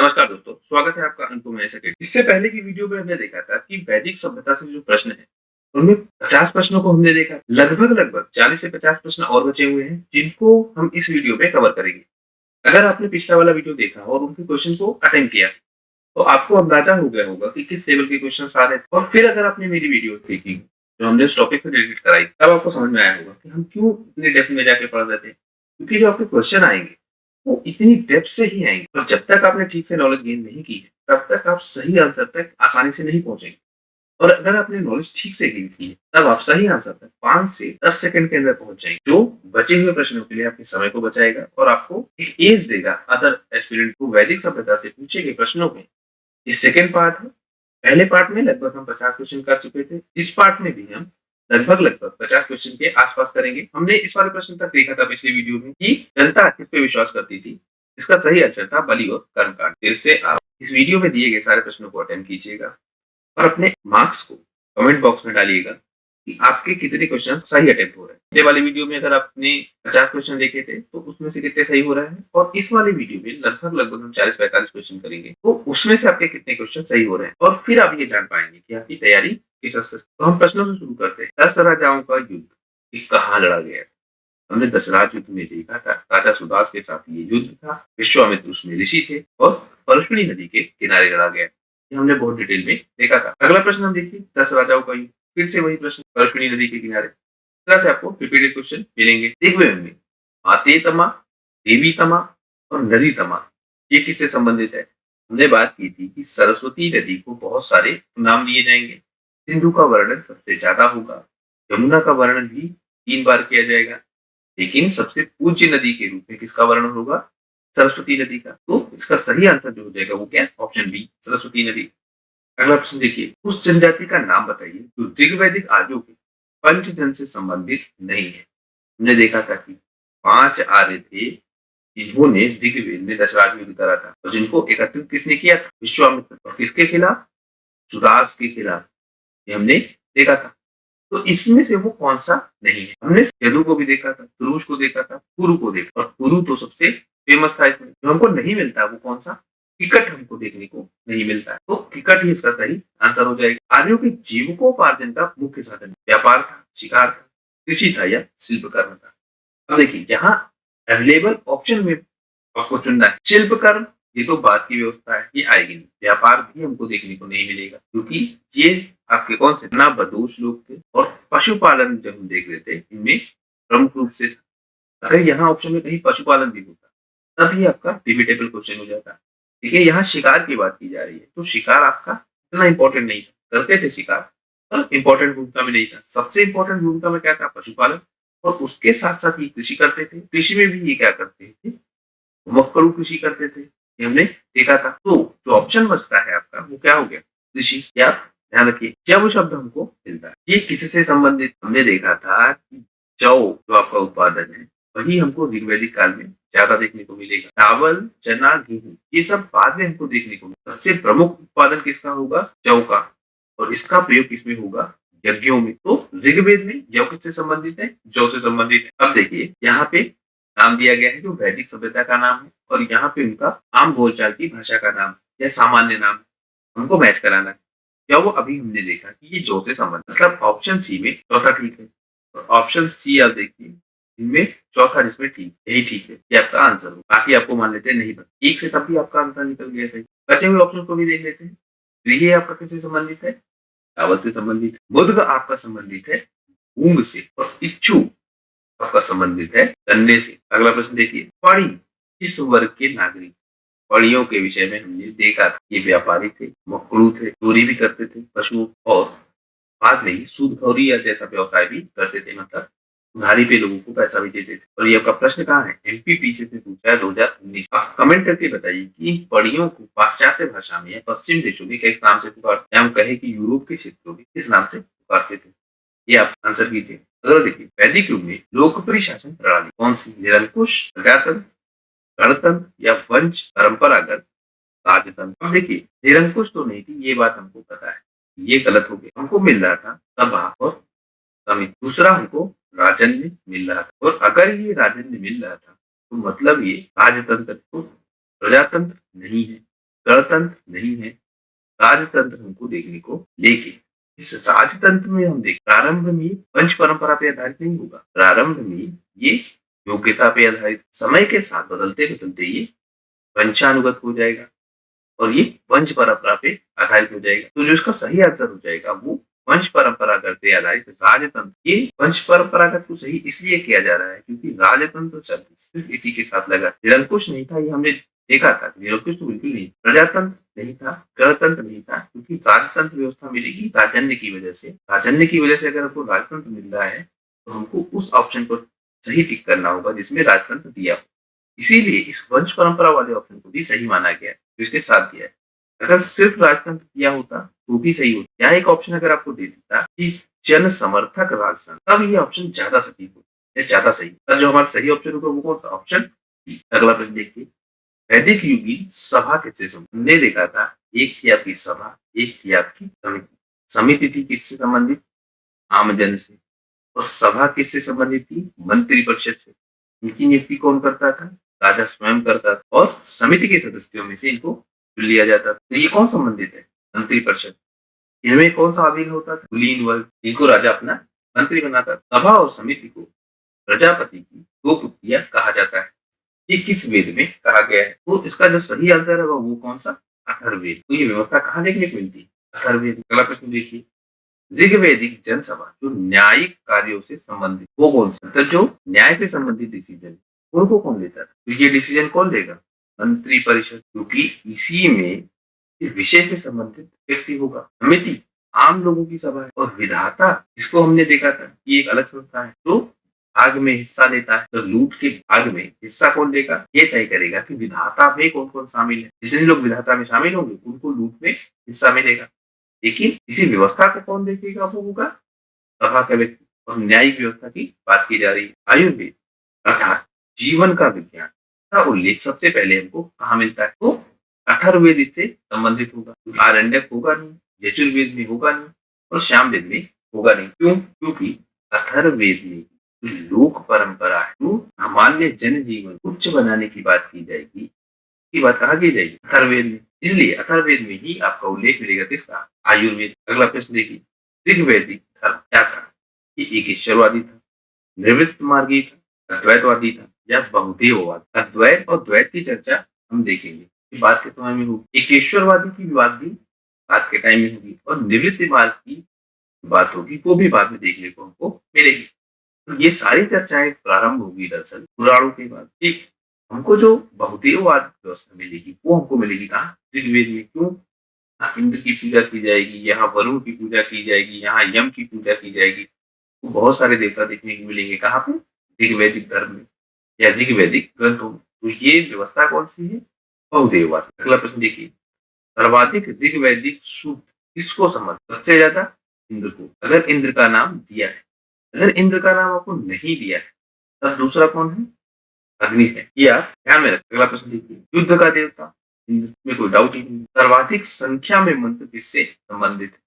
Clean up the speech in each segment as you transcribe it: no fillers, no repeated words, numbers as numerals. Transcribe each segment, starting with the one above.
नमस्कार दोस्तों, स्वागत है आपका अनुपम ऐसे के। इससे पहले की वीडियो में हमने देखा था कि वैदिक सभ्यता से जो प्रश्न है, उनमें 50 प्रश्नों को हमने देखा। लगभग 40 से 50 प्रश्न और बचे हुए हैं, जिनको हम इस वीडियो में कवर करेंगे। अगर आपने पिछला वाला वीडियो देखा और उनके क्वेश्चन को अटेम्प्ट किया, तो आपको अंदाजा हो गया होगा कि किस लेवल के क्वेश्चन आ रहे थे। और फिर अगर आपने मेरी वीडियो देखी, जो हमने उस टॉपिक से रिलेटेड कराई, तब आपको समझ में आया होगा कि हम क्यों इतने डेप्थ में जाके पढ़ रहे थे। क्योंकि जो आपके क्वेश्चन आएंगे, वो इतनी डेप्थ से ही आएंगे, और जब तक आपने ठीक से नॉलेज गेन नहीं की है, तब तक आप सही आंसर तक आसानी से नहीं पहुंचेंगे। और अगर आपने नॉलेज ठीक से गेन की है, तब आप सही आंसर तक 5 से 10 सेकंड के अंदर पहुंच जाएंगे, जो बचे हुए प्रश्नों के लिए आपके समय को बचाएगा और आपको एक एज देगा अदर एस्पिरेंट को वैदिक सभ्यता से पूछे गए प्रश्नों में। ये सेकंड पार्ट है। पहले पार्ट में लगभग हम 50 क्वेश्चन कर चुके थे। इस पार्ट में भी हम लगभग 50 क्वेश्चन के आसपास करेंगे। हमने इस वाले प्रश्न तक देखा था पिछली वीडियो में कि जनता किस पे विश्वास करती थी। इसका सही आंसर था बलि और कर्मकांड। फिर से आप इस वीडियो में दिए गए सारे प्रश्नों को अटेम्प्ट कीजिएगा और अपने मार्क्स को कमेंट बॉक्स में डालिएगा कि आपके कितने क्वेश्चन सही अटेम्प्ट हो रहे हैं। पिछले वाले वीडियो में अगर आपने 50 क्वेश्चन देखे थे, तो उसमें से कितने सही हो रहे हैं, और इस वाले वीडियो में लगभग हम 40-45 क्वेश्चन करेंगे, तो उसमें से आपके कितने क्वेश्चन सही हो रहे हैं। और फिर आप ये जान पाएंगे कि आपकी तैयारी किस हद तक। तो हम प्रश्नों से शुरू करते हैं। 10 राजाओं का युद्ध कहाँ लड़ा गया? हमने दशरथ युद्ध में देखा था, राजा सुदास के साथ ये युद्ध था। विश्वामित्र उसमें ऋषि थे और परशुनी नदी के किनारे लड़ा गया। ये हमने बहुत डिटेल में देखा था। अगला प्रश्न हम देखिए, 10 राजाओं का युद्ध। फिर से वही प्रश्न, परशुनी नदी के किनारे। इस तरह से आपको रिपीटेड क्वेश्चन मिलेंगे। देखिए इनमें माते तमा, देवी तमा और नदी तमा, ये किससे संबंधित है? हमने बात की थी कि सरस्वती नदी को बहुत सारे नाम दिए जाएंगे। सिंधु का वर्णन सबसे ज्यादा होगा, यमुना का वर्णन भी 3 बार किया जाएगा, लेकिन सबसे पूज्य नदी के रूप में किसका वर्णन होगा? सरस्वती नदी का। तो इसका सही आंसर जो हो जाएगा वो क्या? ऑप्शन बी, सरस्वती नदी। अगला प्रश्न देखिए, उस जनजाति का नाम बताइए जो ऋग्वैदिक आर्यों के पंचजन से संबंधित नहीं है। हमने देखा था कि 5 आर्य थे जिन्होंने ऋग्वेद में दशराज युद्ध करा था, और जिनको एकत्रित किसने किया था? विश्वामित्र। और किसके खिलाफ? सुदास के खिलाफ। ये हमने देखा था। तो इसमें से वो कौन सा नहीं है? हमने यदु को भी देखा था, पुरुष को देखा था, पुरु को देखा, और पुरु तो सबसे फेमस था। इसमें जो हमको नहीं मिलता वो कौन सा? किकट हमको देखने को नहीं मिलता है। तो किकट ही इसका सही आंसर हो जाएगा। आर्यों के जीविकोपार्जन का मुख्य साधन व्यापार था, शिकार था, कृषि था या शिल्प कर्म था। अब देखिए, यहाँ अवेलेबल ऑप्शन में आपको चुनना है शिल्प कर्म। ये तो बात की व्यवस्था है, ये आएगी नहीं। व्यापार भी हमको देखने को नहीं मिलेगा, क्योंकि ये आपके कौन से ना बदोश लोग थे। और पशुपालन जब हम देख रहे थे, इनमें प्रमुख रूप से अगर यहाँ ऑप्शन में कहीं पशुपालन भी होता, तब ये आपका डिबेटेबल क्वेश्चन हो जाता। देखिए, यहाँ शिकार की बात की जा रही है, तो शिकार आपका इतना इंपॉर्टेंट नहीं था। करते थे शिकार, पर इंपॉर्टेंट भूमिका में नहीं था। सबसे इंपॉर्टेंट भूमिका में क्या था? पशुपालन। और उसके साथ साथ ये कृषि करते थे। कृषि में भी ये क्या करते थे? मक्कड़ू कृषि करते थे। ये हमने देखा था। तो जो ऑप्शन बचता है आपका, वो क्या हो गया? कृषि। या ध्यान रखिए, जब शब्द हमको मिलता है, ये किससे संबंधित? हमने देखा था कि जौ जो आपका उत्पादन है, वही हमको ऋग्वैदिक काल में ज्यादा देखने को मिलेगा। चावल, चना, गेहूं, ये सब बाद में हमको देखने को मिलेगा। सबसे प्रमुख उत्पादन किसका होगा? जौ का। और इसका प्रयोग किसमें होगा? यज्ञों में। तो ऋग्वेद में जौ किससे संबंधित है? जौ से संबंधित है। अब देखिए, यहाँ पे नाम दिया गया है जो वैदिक सभ्यता का नाम है, और यहाँ पे उनका आम बोलचाल की भाषा का नाम या सामान्य नाम हमको मैच कराना है। क्या वो अभी हमने देखा कि ये जो से संबंध, मतलब ऑप्शन सी में चौथा ठीक है। और ऑप्शन सी आप देखिए, इनमें चौथा जिसमें ठीक, यही ठीक है, ये आपका आंसर हो। बाकी आपको मान लेते हैं नहीं पता, एक से तब भी आपका आंसर निकल गया सही। बचे हुए ऑप्शन को भी देख लेते हैं। ये आपका किससे संबंधित है? चावल से संबंधित है। मुद्ग आपका संबंधित है मूंग से, और इच्छु आपका संबंधित है गन्ने से। अगला प्रश्न देखिए, पढ़ी किस वर्ग के नागरिक? पढ़ियों के विषय में हमने देखा था, ये व्यापारी थे, मकड़ू थे, चोरी भी करते थे पशुओं, और बाद में ही सूदखोरी या जैसा व्यवसाय भी करते थे, मतलब उधारी पे लोगों को पैसा भी देते थे। और ये आपका प्रश्न कहाँ है? एमपीपीसी से पूछा है 2019। आप कमेंट करके बताइए कि पढ़ियों को पाश्चात्य भाषा में या पश्चिम देशों में किस नाम से पुकारते, या हम कहे कि यूरोप के क्षेत्रों में किस नाम से पुकारते थे? ये आप आंसर कीजिए। अगर देखिए, वैदिक युग में लोकप्रिय शासन प्रणाली कौन सी? निरंकुश, प्रजातंत्र, गणतंत्र या वंश परंपरागत राजतंत्र? अब देखिए, निरंकुश तो नहीं थी, ये बात हमको पता है, ये गलत हो गया। हमको मिल रहा था सभा और समिति। दूसरा हमको राजन्य मिल रहा था, और अगर ये राजन्य मिल रहा था, तो मतलब ये राजतंत्र, तो प्रजातंत्र नहीं है। गणतंत्र नहीं है, राजतंत्र हमको देखने को लेकिन इस राजतंत्र में हम देख प्रारंभ में वंश परंपरा पे आधारित नहीं होगा। प्रारंभ में ये योग्यता पे आधारित, समय के साथ बदलते बदलते ये वंशानुगत हो जाएगा और ये वंश परंपरा पे आधारित हो जाएगा। तो जो इसका सही आंसर हो जाएगा वो वंश परंपरागत पे आधारित राजतंत्र। ये वंश परंपरागत को सही इसलिए किया जा रहा है क्योंकि राजतंत्र शब्द सिर्फ इसी के साथ लगा। निरंकुश नहीं था, ये हमने देखा था। निरंकुश तो बिल्कुल नहीं, प्रजातंत्र नहीं था, गणतंत्र नहीं था, क्योंकि राजतंत्र व्यवस्था मिलेगी राजन्य की वजह से। राजन्य की वजह से अगर हमको राजतंत्र मिल रहा है तो हमको उस ऑप्शन को सही टिक करना होगा जिसमें राजतंत्र दिया हो। इसीलिए इस वंश परंपरा वाले ऑप्शन को भी सही माना गया है, जो इसके साथ दिया है। अगर सिर्फ राजतंत्र दिया होता तो भी सही होता। यहाँ एक ऑप्शन अगर आपको दे देता कि जन समर्थक राजतंत्र, तब ये ऑप्शन ज्यादा सटीक होता है, ज्यादा सही। जो हमारा सही ऑप्शन होगा वो कौन सा ऑप्शन? अगला प्रश्न देखिए, वैदिक युगीन सभा किससे संबंधित? हमने देखा था एक थी आपकी सभा, एक थी आपकी समिति। समिति थी किससे संबंधित? आमजन से। और सभा किससे संबंधित थी? मंत्री परिषद से। इनकी नियुक्ति कौन करता था? राजा स्वयं करता था और समिति के सदस्यों में से इनको चुन लिया जाता था। तो ये कौन संबंधित है? मंत्री परिषद। इनमें कौन सा अधीन होता था? कुलीन वर्ग, इनको राजा अपना मंत्री बनाता था। सभा और समिति को प्रजापति की दो पुत्रियां कहा जाता है। ये किस वेद में कहा गया है? तो इसका जो सही आंसर है वो कौन सा? अथर्ववेद। तो ये व्यवस्था कहाँ देखने को मिलती है? अथर्ववेद। अगला प्रश्न देखिए, ऋग्वैदिक जनसभा जो न्यायिक कार्यों से संबंधित, वो कौन सा? तो जो न्याय से संबंधित डिसीजन उनको कौन लेता था? तो ये डिसीजन कौन लेगा? मंत्री परिषद, क्योंकि इसी में विषय से संबंधित व्यक्ति होगा। समिति आम लोगों की सभा है और विधाता, इसको हमने देखा था कि एक अलग संस्था है जो भाग में हिस्सा लेता है। तो लूट के भाग में हिस्सा कौन लेगा? ये तय करेगा कि विधाता में कौन कौन शामिल है। जितने लोग विधाता में शामिल होंगे उनको लूट में हिस्सा मिलेगा। लेकिन इसी व्यवस्था को कौन देखेगा? वो होगा सभा का व्यक्ति। और न्यायिक व्यवस्था की बात की जा रही है। आयुर्वेद अर्थात जीवन का विज्ञान का उल्लेख सबसे पहले हमको कहाँ मिलता है? तो अथर्ववेद इससे संबंधित होगा। आरण्यक होगा नहीं, यजुर्वेद में होगा नहीं और सामवेद में होगा नहीं। क्यों? क्योंकि अथर्ववेद में जो लोक परंपरा है, जो सामान्य जनजीवन उच्च बनाने की बात की जाएगी, की बात कहाँ की जाएगी? अथर्ववेद में। इसलिए अथर्ववेद में ही आपका उल्लेख मिलेगा किसका? आयुर्वेद। अगला प्रश्न देखिए, ऋग्वैदिक धर्म क्या था? ये एक ईश्वरवादी था, निवृत्त मार्गी था, अद्वैतवादी था या बहुदेववाद? अद्वैत और द्वैत की चर्चा हम देखेंगे कि बात के समय में होगी। एक ईश्वरवादी की बात भी बात के टाइम में होगी और निवृत्त मार्ग की बात होगी, वो भी बाद में देखने को हमको मिलेगी। तो ये सारी चर्चाएं प्रारंभ होगी दरअसल पुराणों के बाद। ठीक, हमको जो बहुदेववाद व्यवस्था मिलेगी वो हमको मिलेगी कहाँ? ऋग्वेद में। क्यों? यहाँ इंद्र की पूजा की जाएगी, यहाँ वरुण की पूजा की जाएगी, यहाँ यम की पूजा की जाएगी। तो बहुत सारे देवता देखने को मिलेंगे कहाँ पे? ऋग्वैदिक धर्म में या ऋग्वैदिक ग्रंथों में। तो ये व्यवस्था कौन सी है? बहुदेववाद। अगला प्रश्न देखिए, सर्वाधिक ऋग्वैदिक सूक्त किसको समर्पित? सबसे ज्यादा इंद्र को, अगर इंद्र का नाम दिया है। अगर इंद्र का नाम आपको नहीं दिया है तब दूसरा कौन है? अग्नि है। ये आप ध्यान में रखें। अगला प्रश्न देखिए, युद्ध का देवता इंद्र में कोई डाउट ही नहीं। सर्वाधिक संख्या में मंत्र किससे संबंधित है?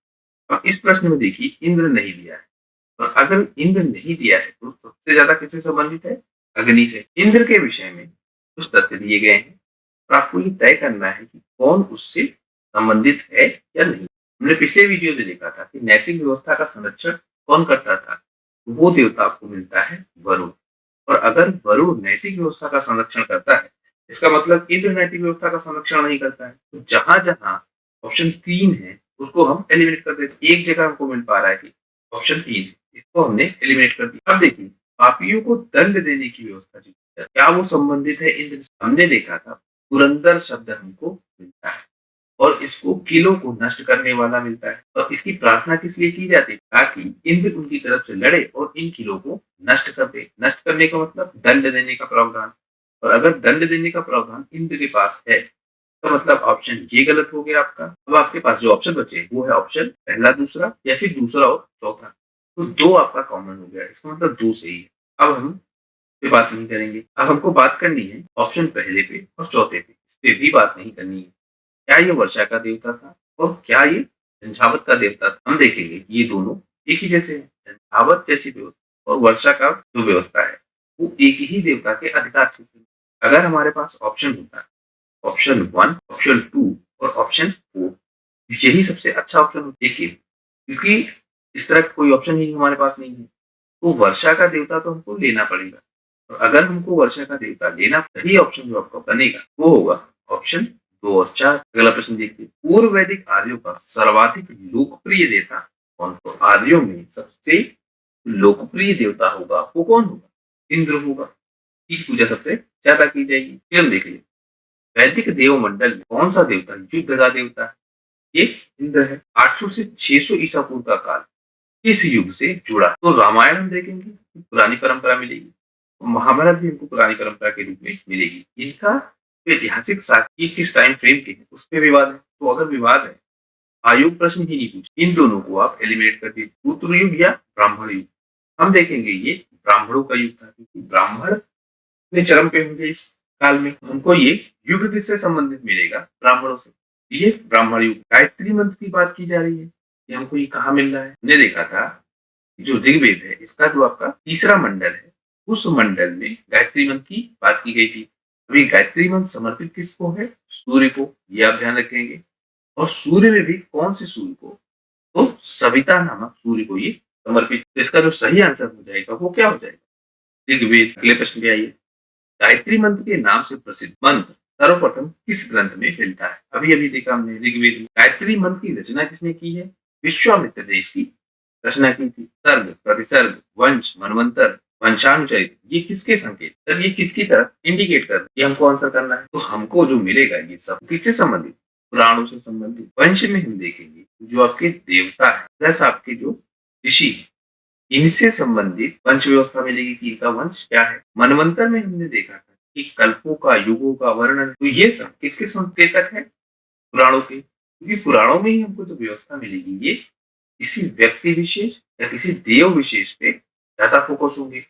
अब इस प्रश्न में देखिए इंद्र नहीं दिया है और अगर इंद्र नहीं दिया है तो सबसे ज्यादा किससे संबंधित है? अग्नि से। इंद्र के विषय में कुछ तथ्य दिए गए हैं और आपको ये तय करना है कि कौन उससे संबंधित है या नहीं। हमने पिछले वीडियो में देखा था कि नैतिक व्यवस्था का संरक्षण कौन करता था? वो देवता आपको मिलता है वरुण। और अगर वरुण नैतिक व्यवस्था का संरक्षण करता है, इसका मतलब इंद्र नैतिक व्यवस्था का संरक्षण नहीं करता है। तो जहां जहां ऑप्शन 3 है उसको हम एलिमिनेट कर देते। एक जगह हमको मिल पा रहा है कि ऑप्शन 3 है, इसको हमने एलिमिनेट कर दिया। अब देखिए, पापियों को दंड देने की व्यवस्था जो है, क्या वो संबंधित है इंद्र से? हमने देखा था पुरंदर शब्द हमको मिलता है और इसको किलों को नष्ट करने वाला मिलता है। और इसकी प्रार्थना किस लिए की जाती है? ताकि इंद्र उनकी तरफ से लड़े और इन किलों को नष्ट कर दे। नष्ट करने का मतलब दंड देने का प्रावधान। और अगर दंड देने का प्रावधान इंद्र के पास है तो मतलब ऑप्शन ये गलत हो गया आपका। अब आपके पास जो ऑप्शन बचे वो है ऑप्शन पहला, दूसरा या फिर दूसरा और चौथा। तो 2 आपका कॉमन हो गया, इसका मतलब 2 सही है। अब हम पे बात नहीं करेंगे। अब हमको बात करनी है ऑप्शन पहले पे और चौथे पे, इस पे भी बात नहीं करनी है। क्या ये वर्षा का देवता था और क्या ये झंझावत का देवता था? हम देखेंगे ये दोनों एक ही जैसे हैं। झंझावत जैसी व्यवस्था और वर्षा का जो व्यवस्था है वो एक ही देवता के अधिकार क्षेत्र में। अगर हमारे पास ऑप्शन होता है ऑप्शन 1, ऑप्शन 2 और ऑप्शन 4 यही सबसे अच्छा ऑप्शन होता है। देखिए, क्योंकि इस तरह का कोई ऑप्शन ही हमारे पास नहीं है, तो वर्षा का देवता तो हमको लेना पड़ेगा। और अगर हमको वर्षा का देवता लेना, सही ऑप्शन जो आपका बनेगा वो होगा ऑप्शन 2 और 4। अगला प्रश्न देखिए, पूर्व वैदिक आर्यों का सर्वाधिक लोकप्रिय देवता कौन? तो आर्यों में सबसे लोकप्रिय देवता होगा वो कौन होगा? इंद्र होगा। की पूजा सबसे ज्यादा की जाएगी। फिर हम देख लीजिए, वैदिक देव मंडल में कौन सा देवता युद्ध का देवता है? ये इंद्र है। 800 से 600 ईसा पूर्व का काल किस युग से जुड़ा? तो रामायण हम देखेंगे, पुरानी परंपरा मिलेगी। महाभारत भी हमको पुरानी परंपरा के रूप में मिलेगी। इनका जो ऐतिहासिक साक्ष्य ये किस टाइम फ्रेम के हैं, उस पे विवाद है। तो अगर विवाद है, आयोग प्रश्न ही नहीं पूछे, इन दोनों को आप एलिमिनेट कर दीजिए, सूत्र युग या ब्राह्मण युग। हम देखेंगे ये ब्राह्मणों का युग था, क्योंकि ब्राह्मण अपने चरम पे होंगे इस काल में। हमको ये युग किससे संबंधित मिलेगा? ब्राह्मणों से। ये ब्राह्मण युग। गायत्री मंत्र की बात की जा रही है, ये हमको ये कहाँ मिल रहा है? हमने देखा था जो ऋग्वेद है, इसका जो आपका तीसरा मंडल है, उस मंडल में गायत्री मंत्र की बात की गई थी। अभी गायत्री मंत्र समर्पित किसको है? सूर्य को। ये आप ध्यान रखेंगे। और सूर्य में भी कौन से सूर्य को? तो सविता नामक सूर्य को ये समर्पित। तो इसका जो सही आंसर हो जाएगा वो क्या हो जाएगा? ऋग्वेद। अगले प्रश्न पे आइए, गायत्री मंत्र के नाम से प्रसिद्ध मंत्र सर्वप्रथम किस ग्रंथ में मिलता है? अभी अभी देखा हमने ऋग्वेद में। गायत्री मंत्र की रचना किसने की है? विश्वामित्र ने इसकी रचना की थी। सर्ग, प्रतिसर्ग, वंश, मनवंतर, वंशानुचरित, ये किसके संकेत, तब ये किसकी तरफ इंडिकेट कर रहे हैं? ये हमको आंसर करना है। तो हमको जो मिलेगा ये सब किससे संबंधित? पुराणों से संबंधित। वंश में हम देखेंगे जो आपके देवता है प्लस आपके जो ऋषि है, इनसे संबंधित वंश व्यवस्था मिलेगी कि इनका वंश क्या है। मनवंतर में हमने देखा था कि कल्पों का, युगों का वर्णन, तो ये सब किसके संकेतक है? पुराणों के। क्योंकि पुराणों में ही हमको जो व्यवस्था मिलेगी ये किसी व्यक्ति विशेष या किसी देव विशेष पे ज्यादा फोकस होंगे।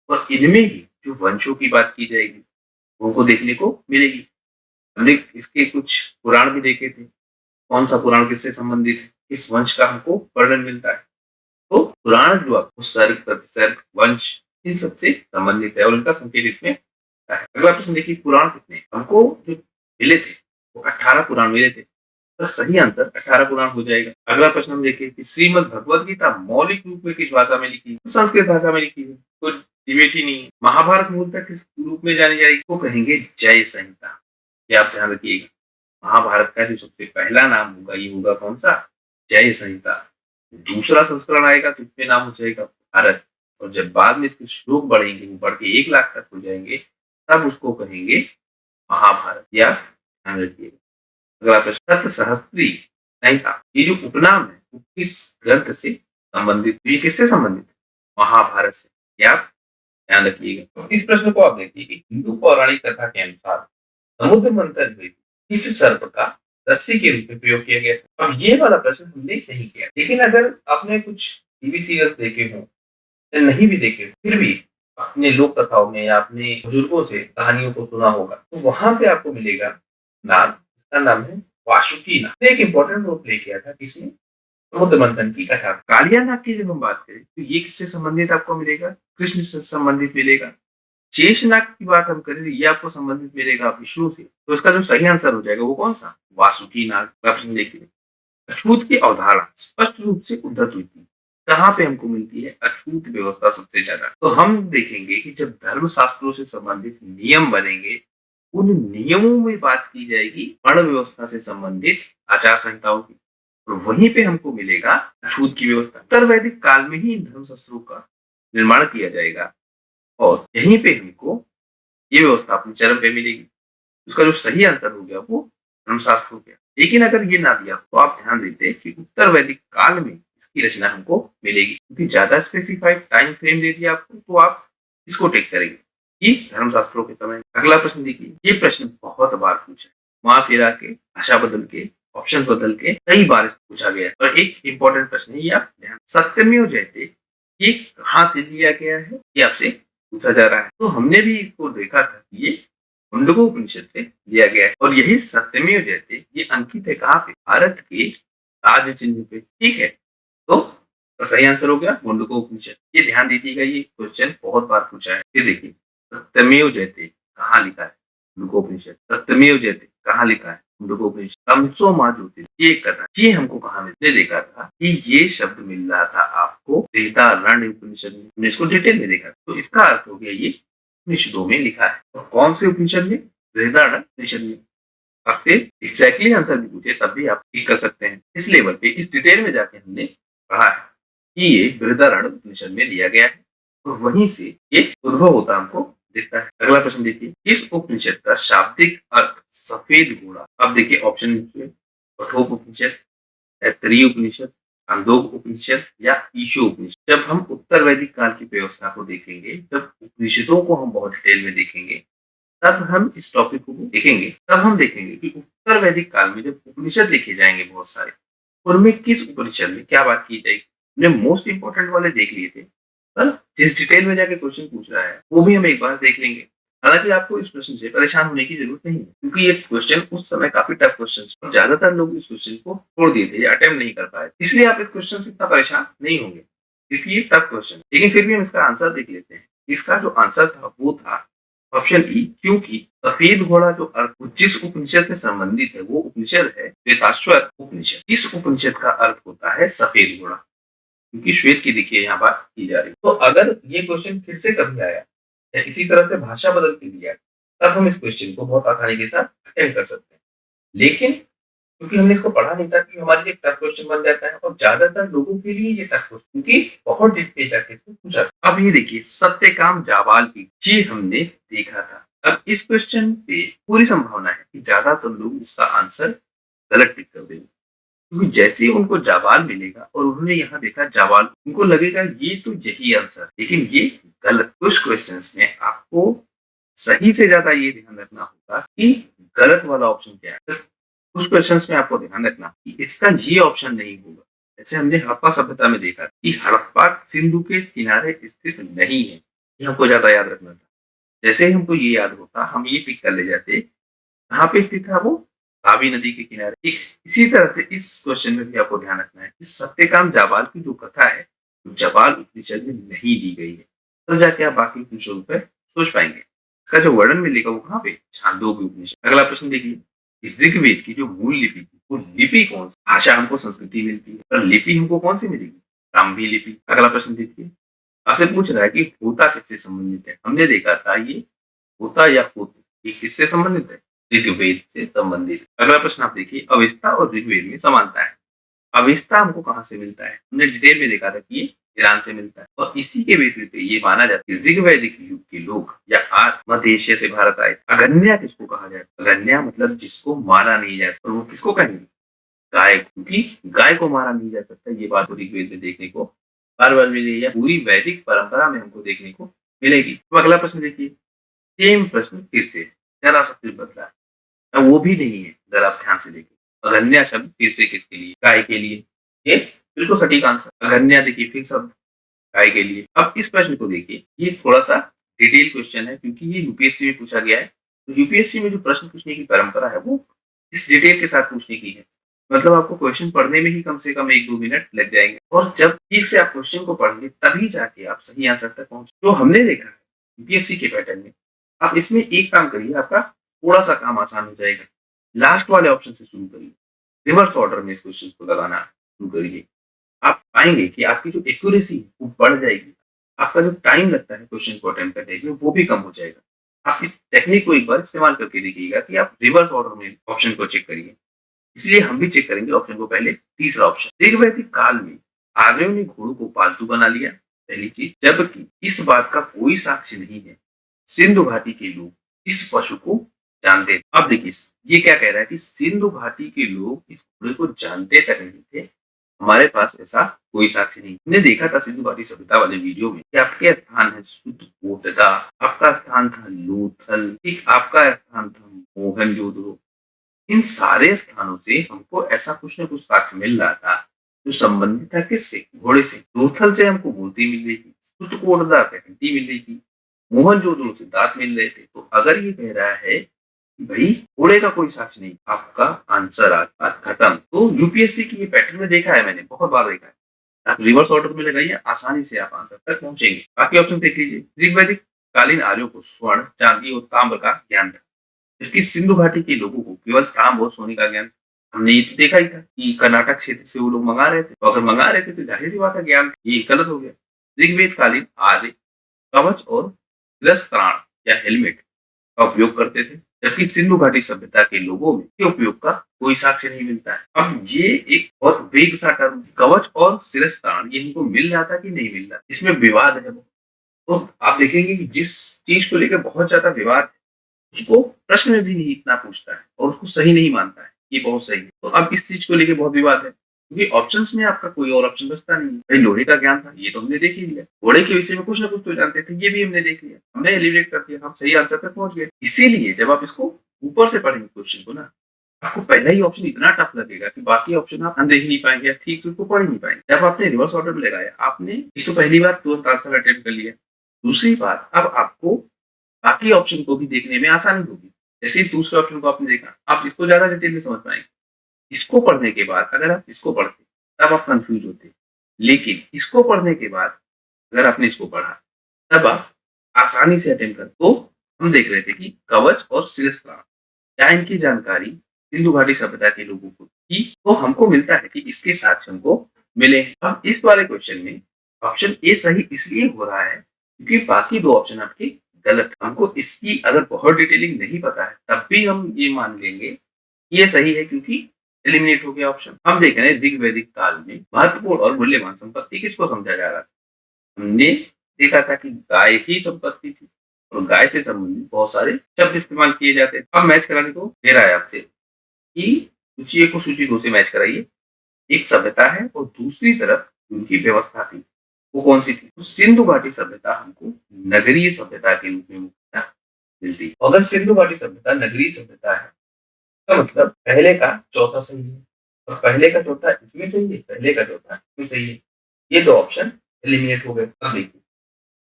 और इनमें ही जो वंशों की बात की जाएगी वो को देखने को मिलेगी। हमने इसके कुछ पुराण भी देखे थे। कौन सा पुराण किससे संबंधित है, किस वंश का हमको वर्णन मिलता है? तो पुराण जो आपको सर्ग, प्रतिसर्ग, वंश, इन सबसे संबंधित है और इनका संकेत इसमें है। अगला प्रश्न देखिए, पुराण कितने हमको जो मिले थे? वो 18 पुराण मिले थे। तो सही आंसर 18 पुराण हो जाएगा। अगला प्रश्न हम देखें कि श्रीमद् भगवद गीता मौलिक रूप में किस भाषा में लिखी है? तो संस्कृत भाषा में लिखी है, कोई डिबेट ही नहीं है। महाभारत मूलतः किस रूप में जानी जाएगी? वो कहेंगे जय संहिता। ये आप ध्यान रखिएगा। महाभारत का जो सबसे पहला नाम होगा ये होगा कौन सा? जय संहिता। दूसरा संस्करण आएगा तो इसमें नाम हो जाएगा भारत। और जब बाद में इसके श्लोक बढ़ेंगे, वो बढ़ के 1 लाख तक हो जाएंगे, तब उसको कहेंगे महाभारत। या ध्यान रखिएगा। अगला प्रश्न, सप्त सहस्त्री संहिता, ये जो उपनाम है वो किस ग्रंथ से संबंधित? ये किससे संबंधित है? महाभारत से। या आप ध्यान रखिएगा। तो इस प्रश्न को आप देखिए कि हिंदू पौराणिक कथा के अनुसार समुद्र मंथन में किस सर्प का रस्सी के रूप में प्रयोग किया गया था? अब ये वाला प्रश्न हमने नहीं किया, लेकिन अगर आपने कुछ टीवी सीरियल देखे हो या नहीं भी देखे हो, फिर भी अपने लोक कथाओं में या अपने बुजुर्गों से कहानियों को सुना होगा, तो वहां पे आपको मिलेगा नाग, इसका नाम है वासुकी नाग। एक इंपॉर्टेंट रोल प्ले किया था किसने? समुद्र मंथन की कथा। कालिया नाग की जब हम बात करें तो ये किससे संबंधित आपको मिलेगा? कृष्ण से संबंधित मिलेगा। शेषनाग की बात हम करें, ये आपको संबंधित मिलेगा विष्णु से। तो इसका जो सही आंसर हो जाएगा वो कौन सा? वासुकी नाग। प्रश्न देखिए, अछूत की अवधारणा स्पष्ट रूप से उद्धत हुई थी, कहाँ पे हमको मिलती है अछूत व्यवस्था सबसे ज्यादा? तो हम देखेंगे कि जब धर्म शास्त्रों से संबंधित नियम बनेंगे, उन नियमों में बात की जाएगी वर्ण व्यवस्था से संबंधित आचार संहिताओं की। और वहीं पे हमको मिलेगा अछूत की व्यवस्था। उत्तर वैदिक काल में ही इन धर्म शास्त्रों का निर्माण किया जाएगा और यहीं पे हमको ये व्यवस्था अपने चरम पे मिलेगी। उसका जो सही आंसर हो गया वो धर्मशास्त्र हो गया। लेकिन अगर ये ना दिया तो आप ध्यान देते कि उत्तर वैदिक काल में इसकी रचना हमको मिलेगी, क्योंकि ज्यादा स्पेसिफाइड टाइम फ्रेम दे दिया आपको, तो आप इसको टेक करेंगे कि धर्मशास्त्रों के समय। अगला प्रश्न देखिए, ये प्रश्न बहुत बार पूछा है, वहां फिरा के, भाषा बदल के, ऑप्शन बदल के कई बार पूछा गया है। और एक इंपॉर्टेंट प्रश्न है, ये आप ध्यान, सत्यमेव जयते ये कहाँ से लिया गया है, ये आपसे पूछा जा रहा है। तो हमने भी इसको देखा था कि ये मुंडकोपनिषद से लिया गया है। और यही सत्यमेव जयते ये अंकित है कहाँ पे? भारत के ताज चिन्ह पे। ठीक है, तो सही आंसर हो गया मुंडकोपनिषद। ये ध्यान दीजिएगा, ये क्वेश्चन बहुत बार पूछा है। फिर देखिए, सत्यमेव जयते कहाँ लिखा है? मुंडकोपनिषद। सत्यमेव जयते कहाँ लिखा है? मुंडकोपनिषद, तमसो मा ज्योतिर्गमय, ये कथा, ये हमको कहाँ मिलने देखा था कि ये शब्द मिल रहा था आपको बृहदारण्यक उपनिषद में। हमने इसको डिटेल में देखा, तो इसका अर्थ हो गया ये उपनिषदों में लिखा है। और कौन से उपनिषद में? बृहदारण्यक उपनिषद में। आपसे एग्जैक्टली आंसर भी पूछे तब भी आप ठीक कर सकते हैं। इस लेवल पे, इस डिटेल में जाके हमने पढ़ा है कि ये बृहदारण्यक उपनिषद में दिया गया है और वहीं से ये उद्भव होता हमको दिखता है। अगला प्रश्न देखिए, इस उपनिषद का शाब्दिक अर्थ सफेद घोड़ा। अब देखिए ऑप्शन लिखिए, कठोपनिषद, तैत्तिरीय उपनिषद, छांदोग्य उपनिषद या ईशो उपनिषद। जब हम उत्तर वैदिक काल की व्यवस्था को देखेंगे, जब उपनिषदों को हम बहुत डिटेल में देखेंगे, तब हम इस टॉपिक को देखेंगे, तब हम देखेंगे कि उत्तर वैदिक काल में जब उपनिषद लिखे जाएंगे बहुत सारे, उनमें किस उपनिषद में क्या बात की जाएगी। हमने मोस्ट इंपोर्टेंट वाले देख लिए थे, पर जिस डिटेल में जाके क्वेश्चन पूछ रहा है वो भी हम एक बार देख लेंगे। हालांकि आपको इस क्वेश्चन से परेशान होने की जरूरत नहीं है, क्योंकि ये क्वेश्चन उस समय काफी टफ क्वेश्चन, ज्यादातर लोग इस क्वेश्चन को छोड़ दिए थे या अटेम्प्ट नहीं कर पाए, इसलिए आप इस क्वेश्चन से इतना परेशान नहीं होंगे, क्योंकि ये टफ क्वेश्चन। लेकिन फिर भी हम इसका आंसर देख लेते हैं। इसका जो आंसर था वो था ऑप्शन ई, क्योंकि सफेद घोड़ा जो अर्थ जिस उपनिषद से संबंधित है वो उपनिषद है श्वेताश्वर उपनिषद। इस उपनिषद का अर्थ होता है सफेद घोड़ा, क्योंकि श्वेत की देखिए यहाँ बात की जा रही है। तो अगर ये क्वेश्चन फिर से कभी आया या इसी तरह से भाषा बदल के दिया, तब हम इस क्वेश्चन को बहुत आसानी के साथ अटेम्प्ट कर सकते हैं। लेकिन क्योंकि हमने इसको पढ़ा नहीं था, कि हमारे लिए टफ क्वेश्चन बन जाता है और ज्यादातर लोगों के लिए ये टफ क्वेश्चन, क्योंकि बहुत डिटेल जाके इसको पूछा। अब ये देखिए, सत्यकाम जाबाल की, ये हमने देखा था। अब इस क्वेश्चन पे पूरी संभावना है कि ज्यादातर लोग इसका आंसर गलत टिक कर देंगे, क्योंकि जैसे ही उनको जाबाल मिलेगा और उन्होंने यहाँ देखा जाबाल, उनको लगेगा ये तो यही आंसर, लेकिन ये गलत। कुछ क्वेश्चंस में आपको सही से ज्यादा ये ध्यान रखना होगा कि गलत वाला ऑप्शन क्या है। कुछ क्वेश्चंस में आपको ध्यान रखना कि इसका ये ऑप्शन नहीं होगा। जैसे हमने हड़प्पा सभ्यता में देखा कि हड़प्पा सिंधु के किनारे स्थित नहीं है, ये हमको ज्यादा याद रखना था। जैसे ही हमको ये याद होता, हम ये पिक कर ले जाते कहाँ पे स्थित था वो, रावी नदी के किनारे। ठीक इसी तरह से इस क्वेश्चन में भी आपको ध्यान रखना है कि सत्यकाम जाबाल की जो कथा है, जाबाल उपनिषद में नहीं दी गई है, तब जाके आप बाकी उपनिषदों पर सोच पाएंगे। इसका जो वर्णन मिलेगा वो कहाँ पे, छांदोग्य उपनिषद। अगला प्रश्न देखिए, ऋग्वेद की जो मूल लिपि थी, वो लिपि कौन सी? भाषा हमको संस्कृति मिलती है, पर लिपि हमको कौन सी मिलेगी? ब्राह्मी लिपि। अगला प्रश्न देखिए, आपसे पूछ रहा है कि होता किससे संबंधित है। हमने देखा था ये होता या होता, ये किससे संबंधित है? ऋग्वेद से संबंधित। अगला प्रश्न आप देखिए, अवेस्ता और ऋग्वेद में समानता है। अवेस्ता हमको कहाँ से मिलता है? हमने डिटेल में देखा था कि ये ईरान से मिलता है, और इसी के बेसिस पे ये माना जाता है ऋग्वैदिक युग के लोग या आज मध्य एशिया से भारत आए। अगन्या किसको कहा जाए? अगन्या मतलब जिसको मारा नहीं जा सकता, और वो किसको कहेंगे? गाय, क्योंकि गाय को मारा नहीं जा सकता। ये बात ऋग्वेद में देखने को बार बार मिलेगी, या पूरी वैदिक परंपरा में हमको देखने को मिलेगी। तो अगला प्रश्न देखिए, सेम प्रश्न फिर से जरा सा सिर्फ बदला है, वो भी नहीं है। अगर आप ध्यान से देखें, अगन्या शब्द फिर से किसके लिए? गाय के लिए। ये बिल्कुल सटीक आंसर। अगन्या देखिए फिर शब्द गाय के लिए। अब इस प्रश्न को देखिए, ये थोड़ा सा डिटेल क्वेश्चन है, क्योंकि ये यूपीएससी में पूछा गया है। तो यूपीएससी में जो प्रश्न पूछने की परंपरा है वो इस डिटेल के साथ पूछने की है। मतलब आपको क्वेश्चन पढ़ने में ही कम से कम 1-2 मिनट लग जाएंगे, और जब ठीक से आप क्वेश्चन को पढ़ेंगे तभी जाके आप सही आंसर तक पहुंचे। जो हमने देखा है यूपीएससी के पैटर्न में, आप इसमें एक काम करिए, आपका थोड़ा सा काम आसान हो जाएगा। लास्ट वाले ऑप्शन से शुरू करिए, रिवर्स ऑर्डर में इस क्वेश्चन को लगाना शुरू करिए। आप पाएंगे कि आपकी जो एक्यूरेसी है वो बढ़ जाएगी। आपका जो टाइम लगता है क्वेश्चन को अटेम्प्ट करने में, वो भी कम हो जाएगा। आप इस टेक्निक को एक बार इस्तेमाल करके देखिएगा कि आप रिवर्स ऑर्डर में ऑप्शन को चेक करिए। इसलिए हम भी चेक करेंगे ऑप्शन को। पहले तीसरा ऑप्शन, ऋग्वैदिक काल में आर्यों ने घोड़ों को पालतू बना लिया, पहली चीज, जबकि इस बात का कोई साक्ष्य नहीं है। सिंधु घाटी के लोग इस पशु को जानते थे। अब देखिए ये क्या कह रहा है कि सिंधु घाटी के लोग इस घोड़े को जानते तक नहीं थे। हमारे पास ऐसा कोई साक्ष्य नहीं। हमने देखा था सिंधु घाटी सभ्यता वाले वीडियो में कि आपके स्थान है सुतकोटदा, आपका स्थान था लोथल, ठीक, आपका स्थान था मोहनजोदड़ो। इन सारे स्थानों से हमको ऐसा कुछ न कुछ साक्ष्य मिल रहा था जो संबंधित था किससे? घोड़े से। लोथल से हमको मूर्ति मिल रही थी, सुतकोटदा से हड्डी मिल रही थी, मोहनजोदड़ो से दांत मिल रहे थे। तो अगर ये कह रहा है कि भाई घोड़े का कोई साक्ष्य नहीं, आपका आंसर आता खत्म। तो यूपीएससी की ये पैटर्न में देखा है, मैंने बहुत बार देखा है। आप रिवर्स ऑर्डर में लगाइए, आसानी से आप आंसर तक पहुंचेंगे। बाकी ऑप्शन देख लीजिए, ऋग्वैदिक कालीन आर्यों को स्वर्ण, चांदी और ताम्र का ज्ञान था। जबकि सिंधु घाटी के लोगों को केवल तांब और सोने का ज्ञान। हमने ये तो देखा ही था कि कर्नाटक क्षेत्र से वो लोग मंगा रहे थे, तो अगर मंगा रहे थे तो जाहिर सी बात है ज्ञान ये गलत हो गया। ऋग्वेद कालीन आर्य कवच और शिरस्त्राण या हेलमेट का उपयोग करते थे, जबकि सिंधु घाटी सभ्यता के लोगों में इसके उपयोग का कोई साक्ष्य नहीं मिलता है। अब ये एक बहुत वेग सा टर्म कवच और शिरस्त्राण ये इनको मिल रहा था कि नहीं मिल रहा, इसमें विवाद है। तो आप देखेंगे कि जिस चीज को लेकर बहुत ज्यादा विवाद है उसको प्रश्न में भी नहीं इतना पूछता है और उसको सही नहीं मानता है, ये बहुत सही है। तो अब इस चीज को लेके बहुत विवाद है क्योंकि ऑप्शंस में आपका कोई और ऑप्शन बचता नहीं है। भाई लोहे का ज्ञान था ये तो हमने देख ही लिया, घोड़े के विषय में कुछ ना कुछ तो जानते थे ये भी हमने देख लिया, हमने एलिमिनेट कर दिया, हम सही आंसर तक पहुंच गए। इसीलिए जब आप इसको ऊपर से पढ़ेंगे क्वेश्चन को ना, आपको पहला ही ऑप्शन इतना टफ लगेगा कि बाकी ऑप्शन आप देख नहीं पाएंगे या ठीक से उसको पढ़ ही नहीं पाएंगे। जब आपने रिवर्स ऑर्डर में लगाया, आपने एक तो पहली बार तुरंत आंसर अटेम्प्ट कर लिया, दूसरी बात अब आपको बाकी ऑप्शन को भी देखने में आसानी होगी। जैसे ही दूसरे ऑप्शन को आपने देखा, आप इसको ज्यादा डिटेल में समझ पाएंगे। इसको पढ़ने के बाद अगर आप इसको पढ़ते तब आप कंफ्यूज होते, लेकिन इसको पढ़ने के बाद अगर आपने इसको पढ़ा तब आप आसानी से अटेम्प्ट कर। तो हम देख रहे थे कि कवच और शिरस्त्राण क्या इनकी जानकारी सिंधु घाटी सभ्यता के लोगों को थी, तो हमको मिलता है कि इसके साक्ष्य हमको मिले। अब इस वाले क्वेश्चन में ऑप्शन ए सही इसलिए हो रहा है क्योंकि बाकी दो ऑप्शन आपके गलत। हमको इसकी अगर बहुत डिटेलिंग नहीं पता है तब भी हम ये मान लेंगे कि ये सही है क्योंकि एलिमिनेट हो गया ऑप्शन। हम देख रहे हैं ऋग्वैदिक काल में महत्वपूर्ण और मूल्यवान संपत्ति किसको समझा जा रहा था। हमने देखा था कि गाय ही संपत्ति थी और गाय से संबंधित बहुत सारे शब्द इस्तेमाल किए जाते हैं। अब मैच कराने को दे रहा है आपसे कि सूची एक को सूची दो से मैच कराइए। एक सभ्यता है और दूसरी तरफ उनकी व्यवस्था थी, वो कौन सी थी। तो सिंधु घाटी सभ्यता हमको नगरीय सभ्यता के रूप में मुख्यतः मिलती है। अगर सिंधु घाटी सभ्यता नगरीय सभ्यता है तो मतलब पहले का चौथा सही है और पहले का चौथा इसमें सही है, पहले का चौथा इसमें सही है। ये दो ऑप्शन एलिमिनेट हो गए। अब देखिए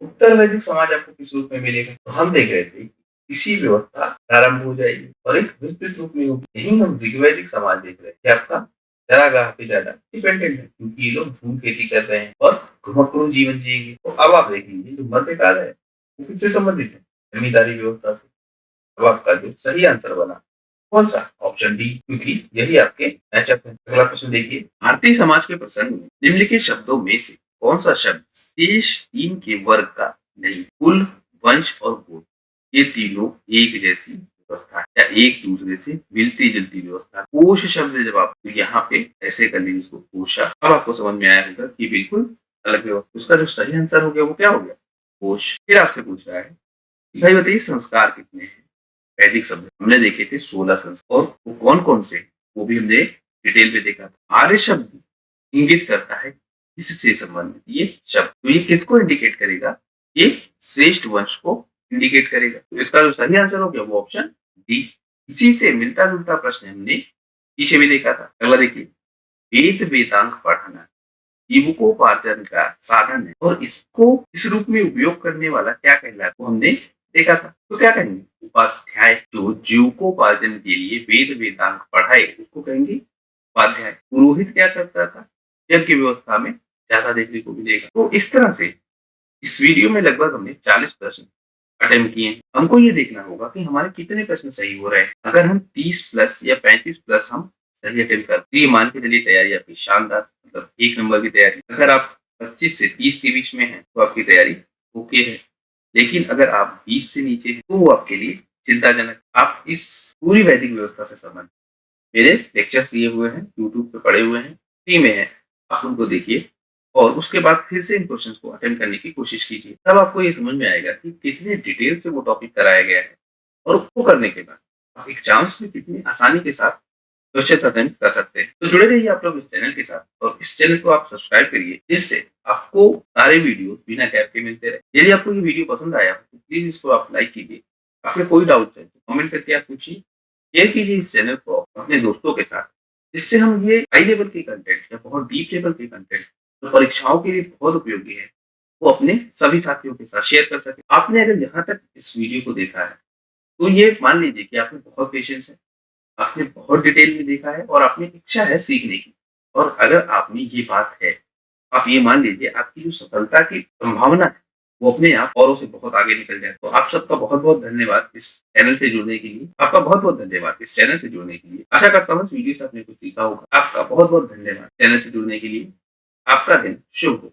उत्तर वैदिक समाज आपको किस रूप में मिलेगा। तो हम देख रहे थे इसी व्यवस्था प्रारंभ हो जाएगी और एक विस्तृत रूप में होगी। यही हम ऋग्वैदिक समाज देख रहे हैं कि आपका चरागाह पे ज्यादा डिपेंडेंट है क्योंकि ये लोग झूम खेती कर रहे हैं और घुमक्कड़ू जीवन जिएंगे। तो अब आप देखेंगे जो मध्यकाल है वो किससे संबंधित है, जमींदारी व्यवस्था से। अब आपका जो सही आंसर बना कौन सा, ऑप्शन डी, क्योंकि यही आपके मैचअप है। अगला प्रश्न देखिए, भारतीय समाज के प्रसंग में निम्नलिखित शब्दों में से कौन सा शब्द शेष तीन के वर्ग का नहीं। कुल, वंश और गोत्र ये तीनों एक जैसी व्यवस्था है या एक दूसरे से मिलती जुलती व्यवस्था। कोश शब्द जब आप यहाँ पे ऐसे कर लेंगे इसको कोशा, अब आपको समझ में आया होगा कि बिल्कुल अलग व्यवस्था। उसका जो सही आंसर हो गया वो क्या हो गया, कोश। फिर आपसे पूछ रहा है कि भाई बताइए संस्कार कितने हैं। वैदिक शब्द हमने देखे थे 16 संस्कार और वो कौन कौन से, वो भी हमने डिटेल में देखा था। आर्य शब्द इंगित करता है किससे संबंधित ये शब्द, तो ये किसको इंडिकेट करेगा, ये श्रेष्ठ वंश को इंडिकेट करेगा। तो इसका जो सही आंसर हो गया वो ऑप्शन डी। इसी से मिलता जुलता प्रश्न हमने पीछे भी देखा था। अगला देखिए, वेद वेदांग पढ़ना जीविकोपार्जन का साधन है और इसको इस रूप में उपयोग करने वाला क्या कहलाता है, वो हमने देखा था। तो क्या कहेंगे, उपाध्याय। जो जीविकोपार्जन के लिए वेद वेदांग पढ़ाए उसको कहेंगे उपाध्याय। पुरोहित क्या करता था, यज्ञ की व्यवस्था में ज्यादा देखने को मिलेगा। तो इस तरह से इस वीडियो में लगभग हमने 40 प्रश्न अटेम्प्ट किए। हमको ये देखना होगा कि हमारे कितने प्रश्न सही हो रहे हैं। अगर हम 30 प्लस या 35 प्लस हम सही अटेम्प्ट करते, ये मान के चलिए तैयारी आपकी शानदार, मतलब 1 नंबर की तैयारी। अगर आप 25 से 30 के बीच में है तो आपकी तैयारी ओके है, लेकिन अगर आप 20 से नीचे हैं तो वो आपके लिए चिंताजनक। आप इस पूरी वैदिक व्यवस्था से संबंधित मेरे लेक्चर्स दिए हुए हैं, यूट्यूब पे पड़े हुए हैं, फ्री में है, आप उनको देखिए और उसके बाद फिर से इन क्वेश्चंस को अटेम्प्ट करने की कोशिश कीजिए। तब आपको ये समझ में आएगा कि कितने डिटेल से वो टॉपिक कराया गया है और उसको करने के बाद आप एग्जाम्स में कितनी आसानी के साथ क्वेश्चन अटेम्प्ट कर सकते हैं। तो जुड़े रहिए आप लोग इस चैनल के साथ और इस चैनल को आप सब्सक्राइब करिए जिससे आपको सारे वीडियो बिना गैप के मिलते रहे। यदि आपको ये वीडियो पसंद आया तो प्लीज इसको आप लाइक कीजिए। आपके कोई डाउट है तो कमेंट करके आप पूछिए। शेयर कीजिए इस चैनल को अपने दोस्तों के साथ, जिससे हम ये हाई लेवल के कंटेंट या बहुत डीप लेवल के कंटेंट जो परीक्षाओं के लिए बहुत उपयोगी है वो अपने सभी साथियों के साथ शेयर कर सके। आपने अगर यहाँ तक इस वीडियो को देखा है तो ये मान लीजिए कि आपने बहुत पेशेंस है, आपने बहुत डिटेल में देखा है और आपने इच्छा है सीखने की। और अगर आप में ये बात है, आप ये मान लीजिए आपकी जो सफलता की संभावना है वो अपने आप औरों से बहुत आगे निकल जाए। तो आप सबका बहुत-बहुत धन्यवाद इस चैनल से जुड़ने के लिए। आपका बहुत-बहुत धन्यवाद इस चैनल से जुड़ने के लिए। आशा करता हूँ इस वीडियो से आपने कुछ सीखा होगा। आपका बहुत-बहुत धन्यवाद चैनल से जुड़ने के लिए। आपका दिन शुभ हो।